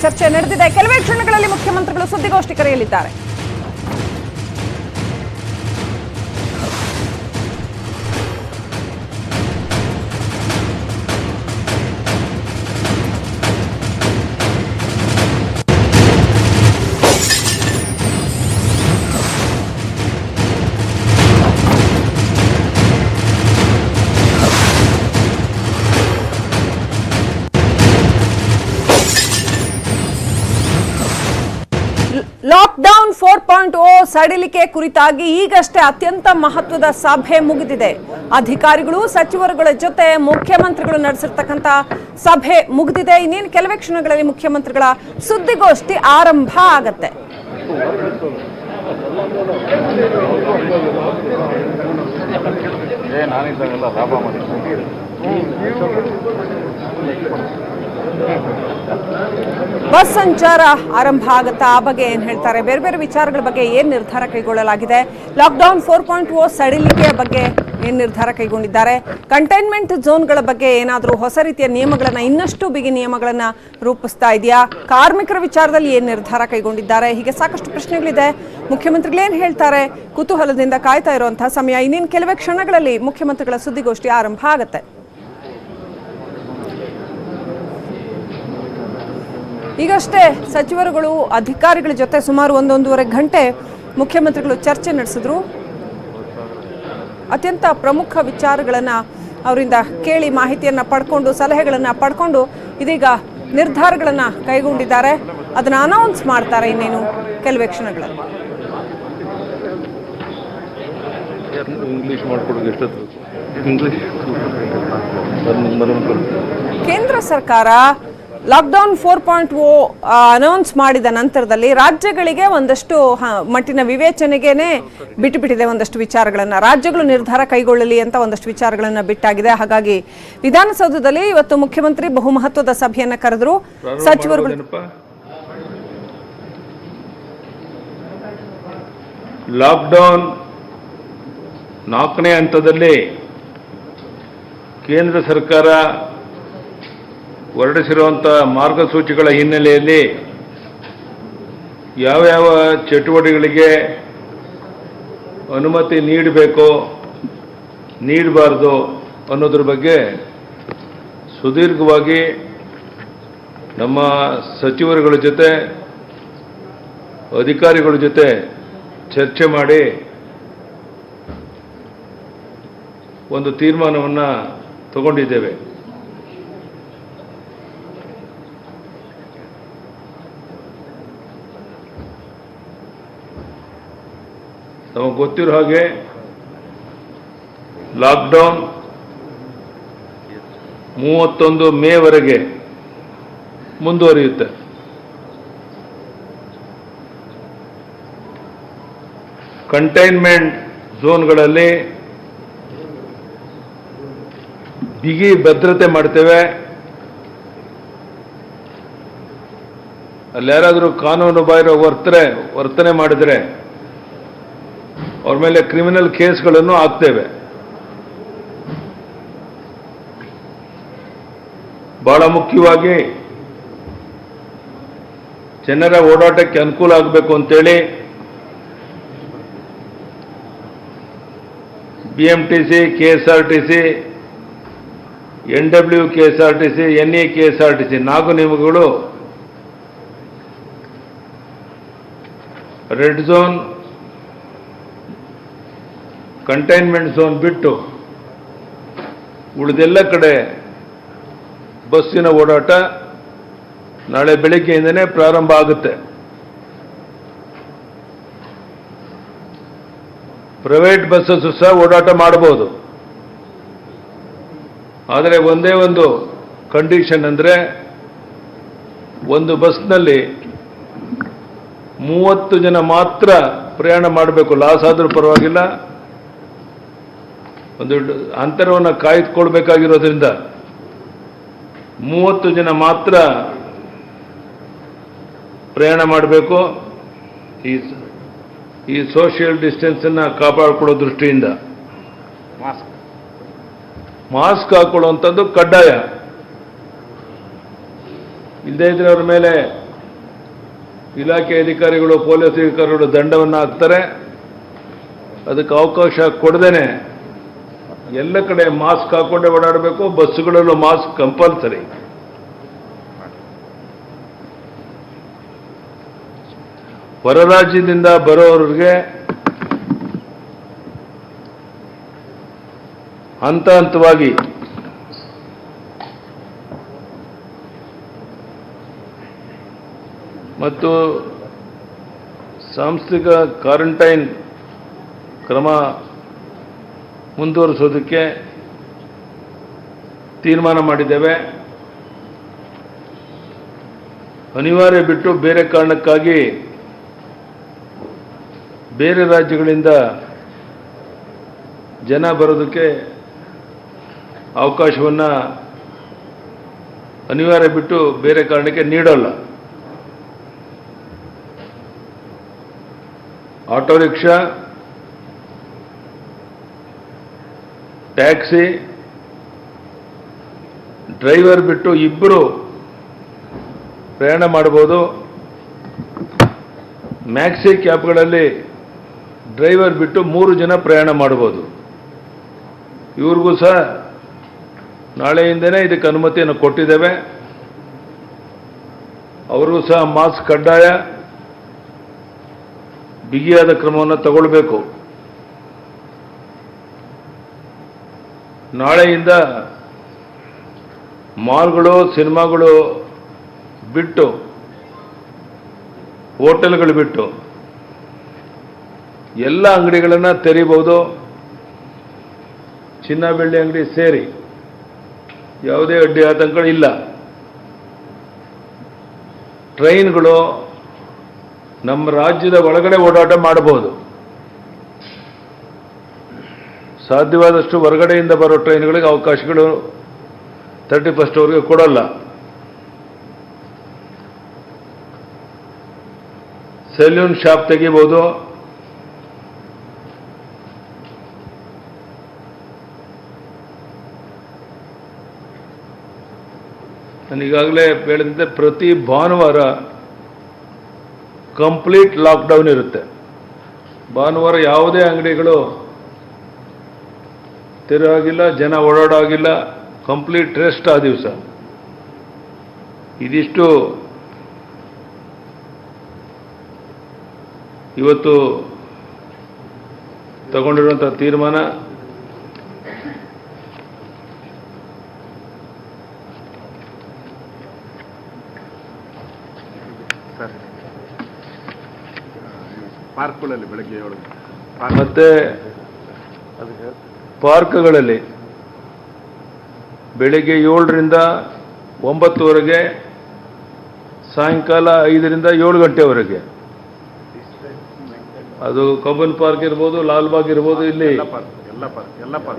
ಚರ್ಚೆ ನಡೆದಿದೆ. ಕೆಲವೇ ಕ್ಷಣಗಳಲ್ಲಿ ಮುಖ್ಯಮಂತ್ರಿಗಳು ಸುದ್ದಿಗೋಷ್ಠಿ ಕರೆಯಲಿದ್ದಾರೆ. ಲಾಕ್ಡೌನ್ 4.0 ಸಡಿಲಿಕೆ ಕುರಿತಾಗಿ ಈಗಷ್ಟೇ ಅತ್ಯಂತ ಮಹತ್ವದ ಸಭೆ ಮುಗಿದಿದೆ. ಅಧಿಕಾರಿಗಳು ಸಚಿವರುಗಳ ಜೊತೆ ಮುಖ್ಯಮಂತ್ರಿಗಳು ನಡೆಸಿರ್ತಕ್ಕಂಥ ಸಭೆ ಮುಗಿದಿದೆ. ಇನ್ನೇನು ಕೆಲವೇ ಕ್ಷಣಗಳಲ್ಲಿ ಮುಖ್ಯಮಂತ್ರಿಗಳ ಸುದ್ದಿಗೋಷ್ಠಿ ಆರಂಭ ಆಗತ್ತೆ. ಬಸ್ ಸಂಚಾರ ಆರಂಭ ಆಗುತ್ತಾ, ಆ ಬಗ್ಗೆ ಏನ್ ಹೇಳ್ತಾರೆ, ಬೇರೆ ಬೇರೆ ವಿಚಾರಗಳ ಬಗ್ಗೆ ಏನ್ ನಿರ್ಧಾರ ಕೈಗೊಳ್ಳಲಾಗಿದೆ, ಲಾಕ್ಡೌನ್ 4.0 ಸಡಿಲಿಕೆಯ ಬಗ್ಗೆ ಏನ್ ನಿರ್ಧಾರ ಕೈಗೊಂಡಿದ್ದಾರೆ, ಕಂಟೈನ್ಮೆಂಟ್ ಝೋನ್ಗಳ ಬಗ್ಗೆ ಏನಾದರೂ ಹೊಸ ರೀತಿಯ ನಿಯಮಗಳನ್ನ, ಇನ್ನಷ್ಟು ಬಿಗಿ ನಿಯಮಗಳನ್ನ ರೂಪಿಸ್ತಾ ಇದೆಯಾ, ಕಾರ್ಮಿಕರ ವಿಚಾರದಲ್ಲಿ ಏನ್ ನಿರ್ಧಾರ ಕೈಗೊಂಡಿದ್ದಾರೆ, ಹೀಗೆ ಸಾಕಷ್ಟು ಪ್ರಶ್ನೆಗಳಿದೆ. ಮುಖ್ಯಮಂತ್ರಿಗಳೇನ್ ಹೇಳ್ತಾರೆ, ಕುತೂಹಲದಿಂದ ಕಾಯ್ತಾ ಇರುವಂತಹ ಸಮಯ. ಇನ್ನೇನು ಕೆಲವೇ ಕ್ಷಣಗಳಲ್ಲಿ ಮುಖ್ಯಮಂತ್ರಿಗಳ ಸುದ್ದಿಗೋಷ್ಠಿ ಆರಂಭ ಆಗುತ್ತೆ. ಈಗಷ್ಟೇ ಸಚಿವರುಗಳು ಅಧಿಕಾರಿಗಳ ಜೊತೆ ಸುಮಾರು 1.5 ಗಂಟೆ ಮುಖ್ಯಮಂತ್ರಿಗಳು ಚರ್ಚೆ ನಡೆಸಿದ್ರು. ಅತ್ಯಂತ ಪ್ರಮುಖ ವಿಚಾರಗಳನ್ನ ಅವರಿಂದ ಕೇಳಿ, ಮಾಹಿತಿಯನ್ನ ಪಡ್ಕೊಂಡು, ಸಲಹೆಗಳನ್ನ ಪಡ್ಕೊಂಡು ಇದೀಗ ನಿರ್ಧಾರಗಳನ್ನ ಕೈಗೊಂಡಿದ್ದಾರೆ. ಅದನ್ನ ಅನೌನ್ಸ್ ಮಾಡ್ತಾರೆ ಇನ್ನೇನು ಕೆಲವೇ ಕ್ಷಣಗಳಲ್ಲಿ. ಕೇಂದ್ರ ಸರ್ಕಾರ ಲಾಕ್ಡೌನ್ 4.0 ಅನೌನ್ಸ್ ಮಾಡಿದ ನಂತರದಲ್ಲಿ ರಾಜ್ಯಗಳಿಗೆ ಒಂದಷ್ಟು ಮಟ್ಟಿನ ವಿವೇಚನೆಗೇನೆ ಬಿಟ್ಟುಬಿಟ್ಟಿದೆ. ಒಂದಷ್ಟು ವಿಚಾರಗಳನ್ನ ರಾಜ್ಯಗಳು ನಿರ್ಧಾರ ಕೈಗೊಳ್ಳಲಿ ಅಂತ ಒಂದಷ್ಟು ವಿಚಾರಗಳನ್ನ ಬಿಟ್ಟಾಗಿದೆ. ಹಾಗಾಗಿ ವಿಧಾನಸೌಧದಲ್ಲಿ ಇವತ್ತು ಮುಖ್ಯಮಂತ್ರಿ ಬಹುಮಹತ್ವದ ಸಭೆಯನ್ನ ಕರೆದ್ರು. ಸಚಿವರುಗಳು ಲಾಕ್ಡೌನ್ 4ನೇ ಹಂತದಲ್ಲಿ ಕೇಂದ್ರ ಸರ್ಕಾರ ಹೊರಡಿಸಿರುವಂತಹ ಮಾರ್ಗಸೂಚಿಗಳ ಹಿನ್ನೆಲೆಯಲ್ಲಿ ಯಾವ ಚಟುವಟಿಕೆಗಳಿಗೆ ಅನುಮತಿ ನೀಡಬೇಕು, ನೀಡಬಾರದು ಅನ್ನೋದ್ರ ಬಗ್ಗೆ ಸುದೀರ್ಘವಾಗಿ ನಮ್ಮ ಸಚಿವರುಗಳ ಜೊತೆ, ಅಧಿಕಾರಿಗಳ ಜೊತೆ ಚರ್ಚೆ ಮಾಡಿ ಒಂದು ತೀರ್ಮಾನವನ್ನು ತಗೊಂಡಿದ್ದೇವೆ. ನಮಗೆ ಗೊತ್ತಿರೋ ಹಾಗೆ ಲಾಕ್ಡೌನ್ 31 ಮೇವರೆಗೆ ಮುಂದುವರಿಯುತ್ತೆ. ಕಂಟೈನ್ಮೆಂಟ್ ಝೋನ್ಗಳಲ್ಲಿ ಬಿಗಿ ಭದ್ರತೆ ಮಾಡ್ತೇವೆ. ಅಲ್ಲಿ ಯಾರಾದರೂ ಕಾನೂನು ಬಾಹಿರ ವರ್ತನೆ ಮಾಡಿದರೆ ಅವ್ರ ಮೇಲೆ ಕ್ರಿಮಿನಲ್ ಕೇಸ್ಗಳನ್ನು ಹಾಕ್ತೇವೆ. ಬಹಳ ಮುಖ್ಯವಾಗಿ ಜನರ ಓಡಾಟಕ್ಕೆ ಅನುಕೂಲ ಆಗಬೇಕು ಅಂತೇಳಿ BMTC, KSRTC, NW KSRTC, NE KSRTC 4 ನಿಯಮಗಳು ರೆಡ್ ಝೋನ್, ಕಂಟೈನ್ಮೆಂಟ್ ಝೋನ್ ಬಿಟ್ಟು ಉಳಿದೆಲ್ಲ ಕಡೆ ಬಸ್ಸಿನ ಓಡಾಟ ನಾಳೆ ಬೆಳಗ್ಗೆಯಿಂದನೇ ಪ್ರಾರಂಭ ಆಗುತ್ತೆ. ಪ್ರೈವೇಟ್ ಬಸ್ಸಸ್ ಸಹ ಓಡಾಟ ಮಾಡಬಹುದು. ಆದರೆ ಒಂದೇ ಒಂದು ಕಂಡೀಷನ್ ಅಂದರೆ, ಒಂದು ಬಸ್ನಲ್ಲಿ 30 ಜನ ಮಾತ್ರ ಪ್ರಯಾಣ ಮಾಡಬೇಕು. ಲಾಸ್ ಆದರೂ ಪರವಾಗಿಲ್ಲ, ಒಂದು ಅಂತರವನ್ನು ಕಾಯ್ದುಕೊಳ್ಬೇಕಾಗಿರೋದ್ರಿಂದ 30 ಜನ ಮಾತ್ರ ಪ್ರಯಾಣ ಮಾಡಬೇಕು. ಈ ಸೋಷಿಯಲ್ ಡಿಸ್ಟೆನ್ಸನ್ನು ಕಾಪಾಡಿಕೊಳ್ಳೋ ದೃಷ್ಟಿಯಿಂದ ಮಾಸ್ಕ್ ಹಾಕೊಳ್ಳುವಂಥದ್ದು ಕಡ್ಡಾಯ. ಇಲ್ಲದೇ ಇದ್ರೆ ಅವ್ರ ಮೇಲೆ ಇಲಾಖೆ ಅಧಿಕಾರಿಗಳು ಪೊಲೀಸ್ ಅಧಿಕಾರಿಗಳು ದಂಡವನ್ನು ಹಾಕ್ತಾರೆ. ಅದಕ್ಕೆ ಅವಕಾಶ ಕೊಡದೇನೆ ಎಲ್ಲ ಕಡೆ ಮಾಸ್ಕ್ ಹಾಕೊಂಡೇ ಓಡಾಡಬೇಕು. ಬಸ್ಸುಗಳಲ್ಲೂ ಮಾಸ್ಕ್ ಕಂಪಲ್ಸರಿ. ಹೊರ ರಾಜ್ಯದಿಂದ ಬರೋರಿಗೆ ಹಂತ ಹಂತವಾಗಿ ಮತ್ತು ಸಾಂಸ್ಥಿಕ ಕ್ವಾರಂಟೈನ್ ಕ್ರಮ ಮುಂದುವರಿಸೋದಕ್ಕೆ ತೀರ್ಮಾನ ಮಾಡಿದ್ದೇವೆ. ಅನಿವಾರ್ಯ ಬಿಟ್ಟು ಬೇರೆ ಕಾರಣಕ್ಕಾಗಿ ಬೇರೆ ರಾಜ್ಯಗಳಿಂದ ಜನ ಬರೋದಕ್ಕೆ ಅವಕಾಶವನ್ನು ಅನಿವಾರ್ಯ ಬಿಟ್ಟು ಬೇರೆ ಕಾರಣಕ್ಕೆ ನೀಡೋಲ್ಲ. ಆಟೋ ರಿಕ್ಷಾ, ಟ್ಯಾಕ್ಸಿ ಡ್ರೈವರ್ ಬಿಟ್ಟು ಇಬ್ಬರು ಪ್ರಯಾಣ ಮಾಡಬಹುದು. ಮ್ಯಾಕ್ಸಿ ಕ್ಯಾಬ್ಗಳಲ್ಲಿ ಡ್ರೈವರ್ ಬಿಟ್ಟು 3 ಜನ ಪ್ರಯಾಣ ಮಾಡಬಹುದು. ಇವ್ರಿಗೂ ಸಹ ನಾಳೆಯಿಂದನೇ ಇದಕ್ಕೆ ಅನುಮತಿಯನ್ನು ಕೊಟ್ಟಿದ್ದೇವೆ. ಅವ್ರಿಗೂ ಸಹ ಮಾಸ್ಕ್ ಕಡ್ಡಾಯ, ಬಿಗಿಯಾದ ಕ್ರಮವನ್ನು ತಗೊಳ್ಬೇಕು. ನಾಳೆಯಿಂದ ಮಾಲ್ಗಳು, ಸಿನಿಮಾಗಳು ಬಿಟ್ಟು, ಹೋಟೆಲ್ಗಳು ಬಿಟ್ಟು ಎಲ್ಲ ಅಂಗಡಿಗಳನ್ನು ತೆರೀಬಹುದು. ಚಿನ್ನ ಬೆಳ್ಳಿ ಅಂಗಡಿ ಸೇರಿ ಯಾವುದೇ ಅಡ್ಡಿ ಆತಂಕ ಇಲ್ಲ. ಟ್ರೈನ್ಗಳು ನಮ್ಮ ರಾಜ್ಯದ ಒಳಗಡೆ ಓಡಾಟ ಮಾಡಬಹುದು. ಸಾಧ್ಯವಾದಷ್ಟು ಹೊರಗಡೆಯಿಂದ ಬರೋ ಟ್ರೈನ್ಗಳಿಗೆ ಅವಕಾಶಗಳು 31 ವರೆಗೆ ಕೊಡಲ್ಲ. ಸೆಲ್ಯೂನ್ ಶಾಪ್ ತೆಗಿಬಹುದು. ನಾನೀಗಾಗಲೇ ಹೇಳಿದಂತೆ ಪ್ರತಿ ಭಾನುವಾರ ಕಂಪ್ಲೀಟ್ ಲಾಕ್ಡೌನ್ ಇರುತ್ತೆ. ಭಾನುವಾರ ಯಾವುದೇ ಅಂಗಡಿಗಳು ತೆರೆಯಾಗಿಲ್ಲ, ಜನ ಓಡಾಡೋಗಿಲ್ಲ, ಕಂಪ್ಲೀಟ್ ರೆಸ್ಟ್ ಆ ದಿವಸ. ಇದಿಷ್ಟು ಇವತ್ತು ತಗೊಂಡಿರುವಂಥ ತೀರ್ಮಾನ. ಪಾರ್ಕ್ಗಳಲ್ಲಿ ಬೆಳಗ್ಗೆ 7 ಮತ್ತೆ ಪಾರ್ಕ್ಗಳಲ್ಲಿ ಬೆಳಗ್ಗೆ 7ರಿಂದ 9ವರೆಗೆ, ಸಾಯಂಕಾಲ 5ರಿಂದ 7 ಗಂಟೆವರೆಗೆ. ಅದು ಕಬ್ಬನ್ ಪಾರ್ಕ್ ಇರ್ಬೋದು, ಲಾಲ್ಬಾಗ್ ಇರ್ಬೋದು, ಇಲ್ಲಿ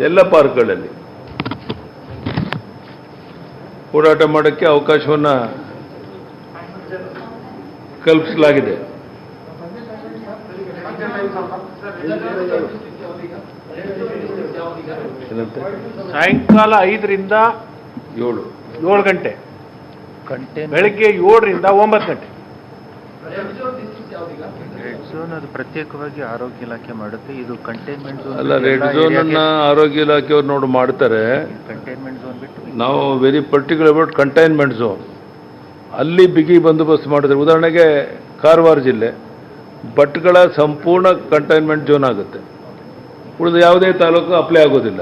ಎಲ್ಲ ಪಾರ್ಕ್ಗಳಲ್ಲಿ ಓಡಾಟ ಮಾಡೋಕ್ಕೆ ಅವಕಾಶವನ್ನು ಕಲ್ಪಿಸಲಾಗಿದೆ. ಸಾಯಂಕಾಲ 5ರಿಂದ 7 ಗಂಟೆ, ಬೆಳಗ್ಗೆ 7ರಿಂದ 9 ಗಂಟೆ. ರೆಡ್ ಝೋನ್ ಅದು ಪ್ರತ್ಯೇಕವಾಗಿ ಆರೋಗ್ಯ ಇಲಾಖೆ ಮಾಡುತ್ತೆ. ಇದು ಕಂಟೈನ್ಮೆಂಟ್ ಝೋನ್ ಅಲ್ಲ, ರೆಡ್ ಝೋನ್ ಅನ್ನ ಆರೋಗ್ಯ ಇಲಾಖೆಯವ್ರು ನೋಡಿ ಮಾಡ್ತಾರೆ. ಕಂಟೈನ್ಮೆಂಟ್ ಝೋನ್ ಬಿಟ್ಟು ನಾವು very particular about containment zone. ಅಲ್ಲಿ ಬಿಗಿ ಬಂದೋಬಸ್ತ್ ಮಾಡಿದ್ರೆ, ಉದಾಹರಣೆಗೆ ಕಾರವಾರ ಜಿಲ್ಲೆ ಭಟ್ಕಳ ಸಂಪೂರ್ಣ ಕಂಟೈನ್ಮೆಂಟ್ ಝೋನ್ ಆಗುತ್ತೆ. ಉಳಿದ ಯಾವುದೇ ತಾಲೂಕು ಅಪ್ಲೈ ಆಗೋದಿಲ್ಲ.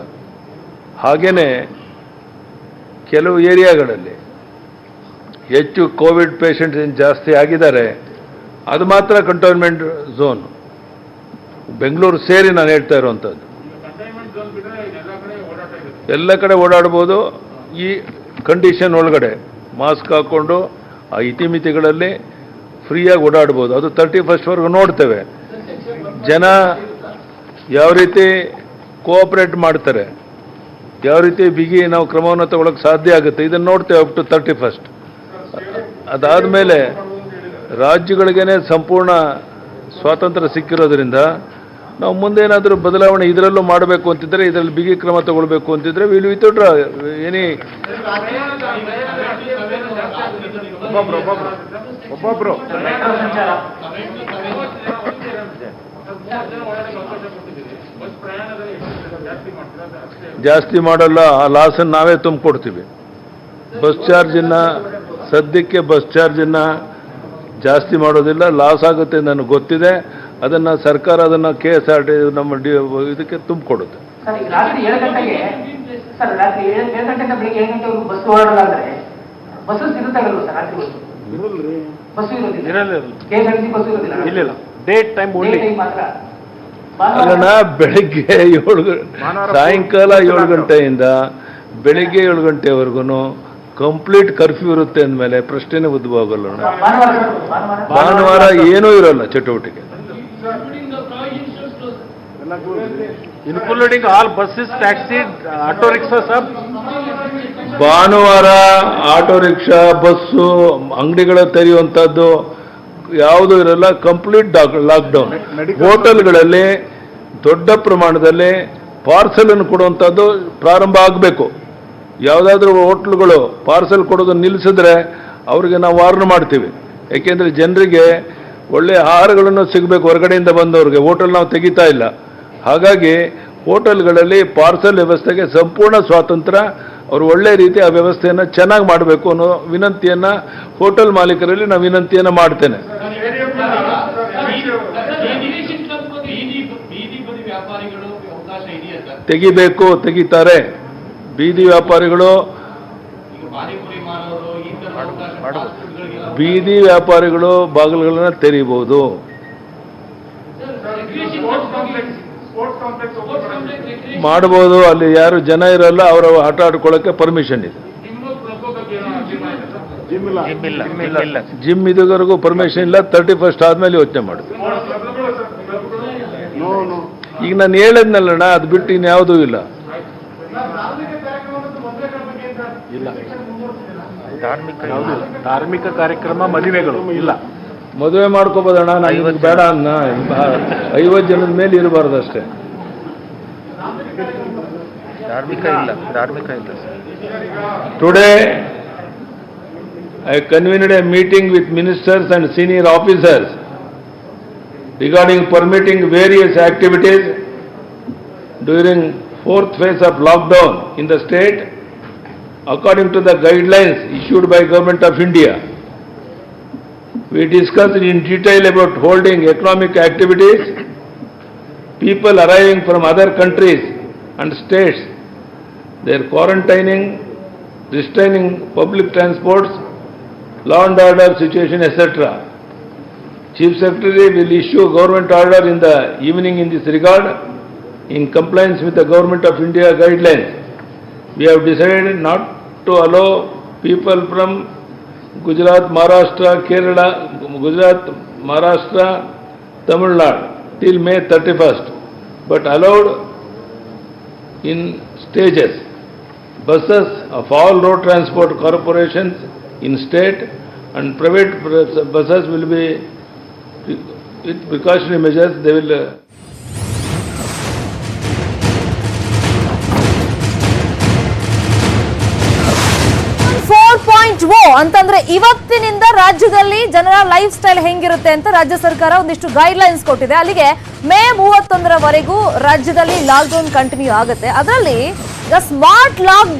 ಹಾಗೇನೆ ಕೆಲವು ಏರಿಯಾಗಳಲ್ಲಿ ಹೆಚ್ಚು ಕೋವಿಡ್ ಪೇಷಂಟ್ಸ್ ಏನು ಜಾಸ್ತಿ ಆಗಿದ್ದಾರೆ, ಅದು ಮಾತ್ರ ಕಂಟೈನ್ಮೆಂಟ್ ಝೋನ್. ಬೆಂಗಳೂರು ಸೇರಿ ನಾನು ಹೇಳ್ತಾ ಇರುವಂಥದ್ದು. ಎಲ್ಲ ಕಡೆ ಓಡಾಡ್ಬೋದು. ಈ ಕಂಡೀಷನ್ ಒಳಗಡೆ ಮಾಸ್ಕ್ ಹಾಕ್ಕೊಂಡು ಆ ಇತಿಮಿತಿಗಳಲ್ಲಿ ಫ್ರೀಯಾಗಿ ಓಡಾಡ್ಬೋದು. ಅದು 31st ನೋಡ್ತೇವೆ ಜನ ಯಾವ ರೀತಿ ಕೋಆಪರೇಟ್ ಮಾಡ್ತಾರೆ, ಯಾವ ರೀತಿ ಬಿಗಿ ನಾವು ಕ್ರಮವನ್ನು ತಗೊಳ್ಳೋಕೆ ಸಾಧ್ಯ ಆಗುತ್ತೆ, ಇದನ್ನು ನೋಡ್ತೇವೆ ಅಪ್ ಟು 31st. ಅದಾದಮೇಲೆ ರಾಜ್ಯಗಳಿಗೇನೆ ಸಂಪೂರ್ಣ ಸ್ವಾತಂತ್ರ್ಯ ಸಿಕ್ಕಿರೋದ್ರಿಂದ ನಾವು ಮುಂದೇನಾದರೂ ಬದಲಾವಣೆ ಇದರಲ್ಲೂ ಮಾಡಬೇಕು ಅಂತಿದ್ರೆ, ಇದರಲ್ಲಿ ಬಿಗಿ ಕ್ರಮ ತಗೊಳ್ಬೇಕು ಅಂತಿದ್ರೆ ವಿಲ್ ವಿತ್ಡ್ರಾ ಎನಿ ಒಬ್ಬೊಬ್ರು ಜಾಸ್ತಿ ಮಾಡಲ್ಲ, ಆ ಲಾಸನ್ನು ನಾವೇ ತುಂಬಿಕೊಡ್ತೀವಿ. ಬಸ್ ಚಾರ್ಜನ್ನು ಸದ್ಯಕ್ಕೆ ಬಸ್ ಚಾರ್ಜನ್ನು ಜಾಸ್ತಿ ಮಾಡೋದಿಲ್ಲ, ಲಾಸ್ ಆಗುತ್ತೆ ನನಗೆ ಗೊತ್ತಿದೆ. ಅದನ್ನು ಸರ್ಕಾರ ಅದನ್ನು KSRT ನಮ್ಮ ಇದಕ್ಕೆ ತುಂಬಿಕೊಡುತ್ತೆ. ಸರ್ ಈಗ ರಾತ್ರಿ 7 ಗಂಟೆಗೆ ಸರ್ ರಾತ್ರಿ 7 ಗಂಟೆಯಿಂದ ಬೆಳಿಗ್ಗೆ 7 ಗಂಟೆವರೆಗೂ ಬಸ್ ಓಡಾಡಲ್ಲ ಅಂದ್ರೆ ಬಸ್ಸಸ್ ಇರುತ್ತಾಗಲ್ವ ಸರ್ ರಾತ್ರಿ ಬಸ್ ಇರೋದಿಲ್ಲ, ಇರಲ್ಲ KSRTC ಬಸ್ ಇರೋದಿಲ್ಲ, ಇಲ್ಲ date time Day only. time ಮಾತ್ರ. ಅಲ್ಲಣ್ಣ, ಬೆಳಗ್ಗೆ 7 ಸಾಯಂಕಾಲ 7 ಗಂಟೆಯಿಂದ ಬೆಳಿಗ್ಗೆ 7 ಗಂಟೆವರೆಗೂ ಕಂಪ್ಲೀಟ್ ಕರ್ಫ್ಯೂ ಇರುತ್ತೆ ಅಂದಮೇಲೆ ಪ್ರಶ್ನೆನೇ ಉದ್ಭವ ಆಗಲ್ಲ. ಭಾನುವಾರ ಸರ್, ಭಾನುವಾರ ಏನೂ ಇರೋಲ್ಲ ಚಟುವಟಿಕೆ. Including all buses, taxi, auto rickshaw ಸಬ್. ಭಾನುವಾರ ಆಟೋ ರಿಕ್ಷಾ, ಬಸ್ಸು, ಅಂಗಡಿಗಳ ತೆರೆಯುವಂಥದ್ದು ಯಾವುದೂ ಇರಲ್ಲ. Complete lockdown. ಹೋಟೆಲ್ಗಳಲ್ಲಿ ದೊಡ್ಡ ಪ್ರಮಾಣದಲ್ಲಿ ಪಾರ್ಸಲನ್ನು ಕೊಡುವಂಥದ್ದು ಪ್ರಾರಂಭ ಆಗಬೇಕು. ಯಾವುದಾದ್ರೂ ಹೋಟ್ಲುಗಳು ಪಾರ್ಸಲ್ ಕೊಡೋದು ನಿಲ್ಲಿಸಿದ್ರೆ ಅವ್ರಿಗೆ ನಾವು ವಾರ್ನ್ ಮಾಡ್ತೀವಿ. ಯಾಕೆಂದರೆ ಜನರಿಗೆ ಒಳ್ಳೆಯ ಆಹಾರಗಳನ್ನು ಸಿಗಬೇಕು ಹೊರಗಡೆಯಿಂದ ಬಂದವ್ರಿಗೆ. ಹೋಟೆಲ್ ನಾವು ತೆಗಿತಾ ಇಲ್ಲ. ಹಾಗಾಗಿ ಹೋಟೆಲ್ಗಳಲ್ಲಿ ಪಾರ್ಸಲ್ ವ್ಯವಸ್ಥೆಗೆ ಸಂಪೂರ್ಣ ಸ್ವಾತಂತ್ರ್ಯ. ಅವರು ಒಳ್ಳೆ ರೀತಿ ಆ ವ್ಯವಸ್ಥೆಯನ್ನು ಚೆನ್ನಾಗಿ ಮಾಡಬೇಕು ಅನ್ನೋ ವಿನಂತಿಯನ್ನು ಹೋಟೆಲ್ ಮಾಲೀಕರಲ್ಲಿ ನಾನು ವಿನಂತಿಯನ್ನು ಮಾಡ್ತೇನೆ. ತೆಗಿಬೇಕು, ತೆಗಿತಾರೆ. ಬೀದಿ ವ್ಯಾಪಾರಿಗಳು ಬಾಗಿಲುಗಳನ್ನು ತೆರೀಬಹುದು. ಮಾಡಬಹುದು. ಅಲ್ಲಿ ಯಾರು ಜನ ಇರಲ್ಲ, ಅವರ ಆಟ ಆಡ್ಕೊಳ್ಳೋಕ್ಕೆ ಪರ್ಮಿಷನ್ ಇದೆ. ಜಿಮ್ ಇದುವರೆಗೂ ಪರ್ಮಿಷನ್ ಇಲ್ಲ. 31st ಆದ್ಮೇಲೆ ಯೋಚನೆ ಮಾಡುದು. ಈಗ ನಾನು ಹೇಳಿದ್ನಲ್ಲಣ್ಣ, ಅದು ಬಿಟ್ಟು ಇನ್ಯಾವುದೂ ಇಲ್ಲ. ಧಾರ್ಮಿಕ ಕಾರ್ಯಕ್ರಮ, ಮದುವೆಗಳು ಇಲ್ಲ. ಮದುವೆ ಮಾಡ್ಕೋಬೋದಣ್ಣ, ನನಗೆ ಬೇಡ ಅನ್ನ. 50 ಜನದ ಮೇಲೆ ಇರಬಾರ್ದು ಅಷ್ಟೇ. ಧಾರ್ಮಿಕ ಇಲ್ಲ sir. Today I convened a meeting with ministers and senior officers regarding permitting various activities during 4th phase of lockdown in the state according to the guidelines issued by Government of India. We discussed in detail about holding economic activities, people arriving from other countries and states, their quarantining, restraining public transports, law and order situation, etc. Chief Secretary will issue government order in the evening in this regard in compliance with the Government of India guidelines. We have decided not to allow people from Gujarat, Maharashtra, Kerala, Tamil Nadu till May 31st, but allowed in stages. Buses of all road transport corporations in state and private buses will be with precautionary measures. They will 4.0 ಅಂತಂದ್ರೆ ಇವತ್ತಿನಿಂದ ರಾಜ್ಯದಲ್ಲಿ ಜನರ life style ಹೆಂಗಿರುತ್ತೆ ಅಂತ ರಾಜ್ಯ ಸರ್ಕಾರ ಒಂದಿಷ್ಟು guidelines ಕೊಟ್ಟಿದೆ. ಅಲ್ಲಿಗೆ ಮೇ 31ರವರೆಗೂ ರಾಜ್ಯದಲ್ಲಿ ಲಾಕ್ಡೌನ್ ಕಂಟಿನ್ಯೂ ಆಗುತ್ತೆ. ಅದರಲ್ಲಿ ದ ಸ್ಮಾರ್ಟ್ ಲಾಕ್ಡೌನ್